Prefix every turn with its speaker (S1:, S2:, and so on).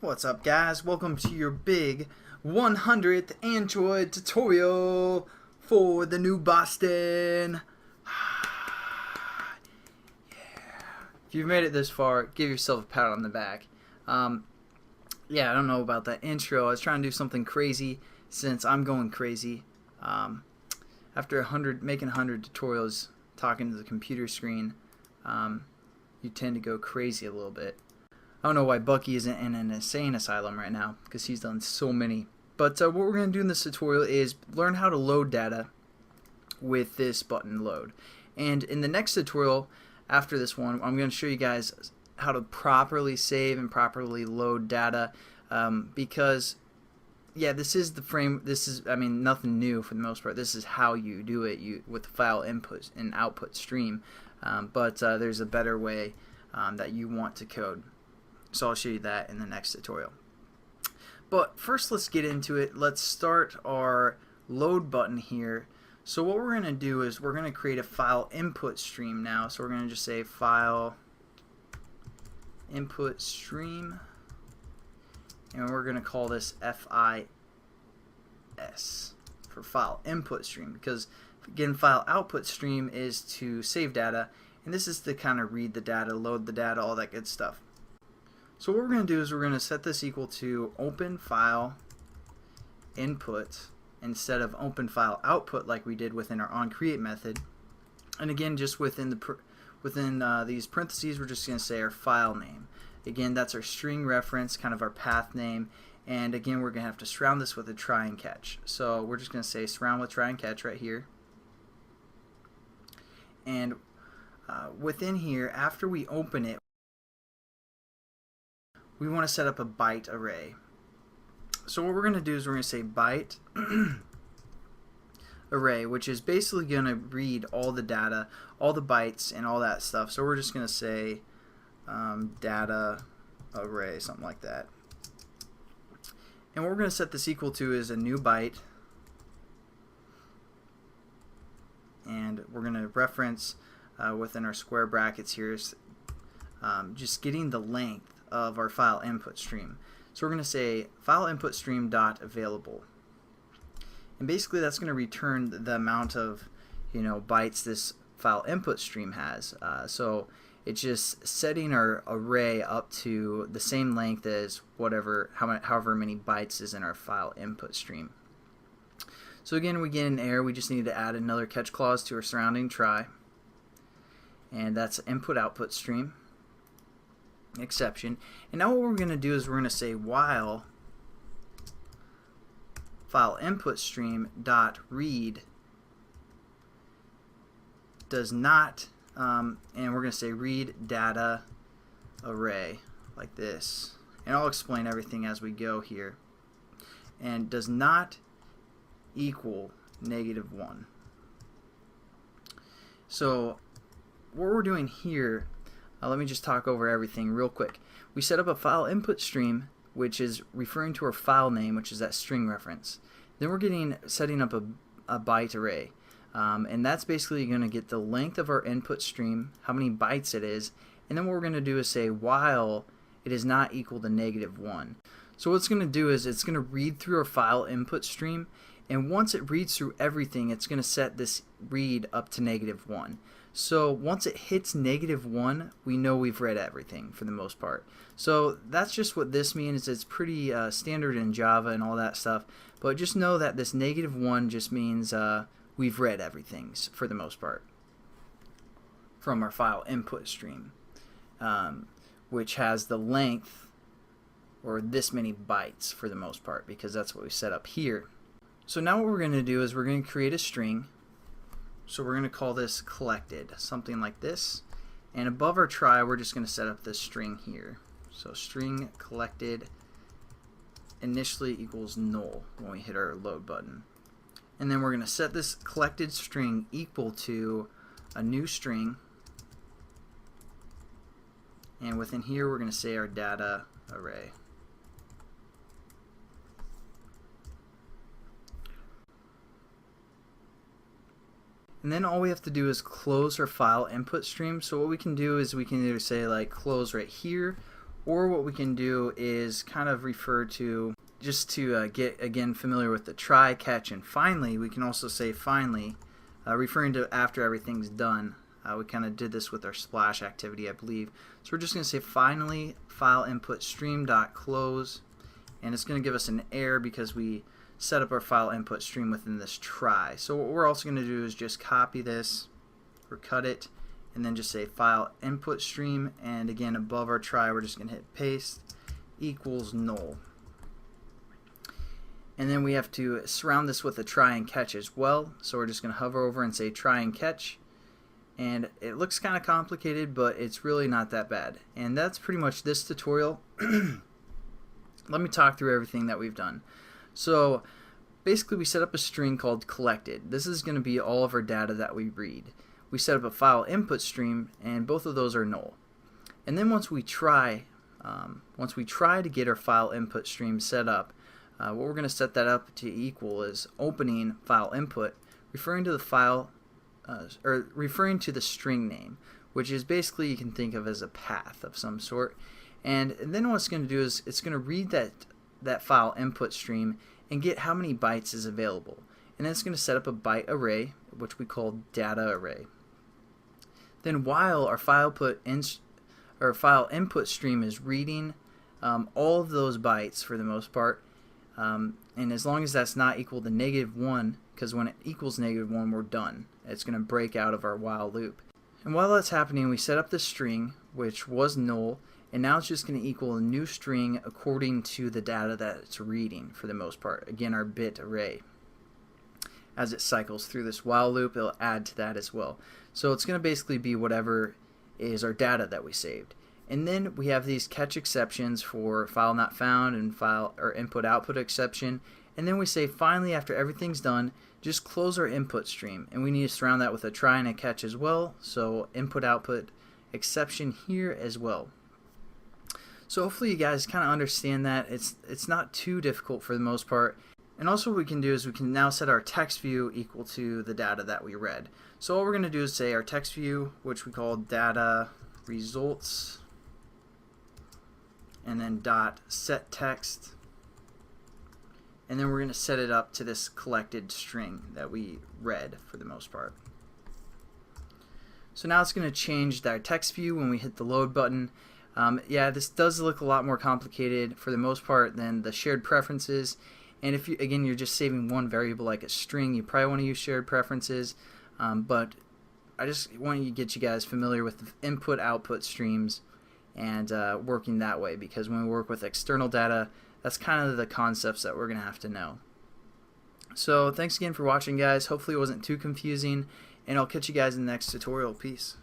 S1: What's up, guys? Welcome to your big 100th Android tutorial for the new Boston. If you've made it this far, give yourself a pat on the back. Yeah, I don't know about that intro. I was trying to do something crazy since I'm going crazy. After making 100 tutorials, talking to the computer screen, you tend to go crazy a little bit. I don't know why Bucky isn't in an insane asylum right now, because he's done so many. But what we're going to do in this tutorial is learn how to load data with this button load. And in the next tutorial, after this one, I'm going to show you guys how to properly save and properly load data, because yeah, this is the frame. This is, I mean, nothing new for the most part. This is how you do it with the file input and output stream. But there's a better way that you want to code. So I'll show you that in the next tutorial. But first, let's get into it. Let's start our load button here. So what we're going to do is we're going to create a file input stream now. So we're going to just say file input stream, and we're going to call this FIS for file input stream, because again, file output stream is to save data, and this is to kind of read the data, load the data, all that good stuff. So what we're going to do is we're going to set this equal to open file input instead of open file output like we did within our onCreate method. And again, just within these parentheses, we're just going to say our file name. Again, that's our string reference, kind of our path name. And again, we're going to have to surround this with a try and catch. So we're just going to say surround with try and catch right here. And within here, after we open it, we want to set up a byte array. So what we're going to do is we're going to say byte array, which is basically going to read all the data, all the bytes, and all that stuff. So we're just going to say data array, something like that. And what we're going to set this equal to is a new byte, and we're going to reference within our square brackets here is just getting the length of our file input stream. So we're going to say file input stream dot available, and basically that's going to return the amount of bytes this file input stream has. So it's just setting our array up to the same length as however many bytes is in our file input stream. So again, we get an error. We just need to add another catch clause to our surrounding try, and that's input output stream exception. And now what we're going to do is we're going to say while file input stream dot read does not and we're going to say read data array like this, and I'll explain everything as we go here, and does not equal -1. So what we're doing here, let me just talk over everything real quick. We set up a file input stream, which is referring to our file name, which is that string reference. Then we're setting up a byte array, and that's basically going to get the length of our input stream, how many bytes it is, and then what we're going to do is say while it is not equal to -1. So what it's going to do is it's going to read through our file input stream, and once it reads through everything, it's going to set this read up to -1. So once it hits -1, we know we've read everything for the most part. So that's just what this means. It's pretty standard in Java and all that stuff. But just know that this -1 just means we've read everything for the most part from our file input stream, which has the length or this many bytes for the most part, because that's what we set up here. So now what we're going to do is we're going to create a string. So we're going to call this collected, something like this. And above our try, we're just going to set up this string here. So string collected initially equals null when we hit our load button. And then we're going to set this collected string equal to a new string. And within here, we're going to say our data array. And then all we have to do is close our file input stream. So what we can do is we can either say like close right here, Or what we can do is kind of refer to, just to get again familiar with the try, catch, and finally. We can also say finally, referring to after everything's done. We kind of did this with our splash activity, I believe. So we're just going to say finally file input stream dot close, and it's going to give us an error because we set up our file input stream within this try. So what we're also going to do is just copy this or cut it, and then just say file input stream, and again above our try we're just going to hit paste equals null. And then we have to surround this with a try and catch as well. So we're just going to hover over and say try and catch. And it looks kind of complicated, but it's really not that bad. And that's pretty much this tutorial. Let me talk through everything that we've done. So basically we set up a string called collected. This is going to be all of our data that we read. We set up a file input stream, and both of those are null. And then once we try to get our file input stream set up, what we're going to set that up to equal is opening file input, referring to the file or referring to the string name, which is basically, you can think of as a path of some sort. And then what it's going to do is it's going to read that file input stream and get how many bytes is available. And then it's going to set up a byte array, which we call data array. Then while our file input stream is reading all of those bytes for the most part, and as long as that's not equal to -1, because when it equals -1 we're done. It's going to break out of our while loop. And while that's happening, we set up the string, which was null, and now it's just going to equal a new string according to the data that it's reading for the most part. Again, our bit array. As it cycles through this while loop, it'll add to that as well. So it's going to basically be whatever is our data that we saved. And then we have these catch exceptions for file not found and file or input output exception. And then we say finally, after everything's done, just close our input stream. And we need to surround that with a try and a catch as well. So input output exception here as well. So hopefully you guys kind of understand that. It's not too difficult for the most part. And also what we can do is we can now set our text view equal to the data that we read. So all we're going to do is say our text view, which we call data results, and then dot set text, and then we're going to set it up to this collected string that we read for the most part. So now it's going to change that text view when we hit the load button. Yeah, this does look a lot more complicated for the most part than the shared preferences. And if you, again, you're just saving one variable like a string, you probably want to use shared preferences. But I just want to get you guys familiar with the input-output streams and working that way, because when we work with external data, that's kind of the concepts that we're going to have to know. So thanks again for watching, guys. Hopefully it wasn't too confusing, and I'll catch you guys in the next tutorial. Peace.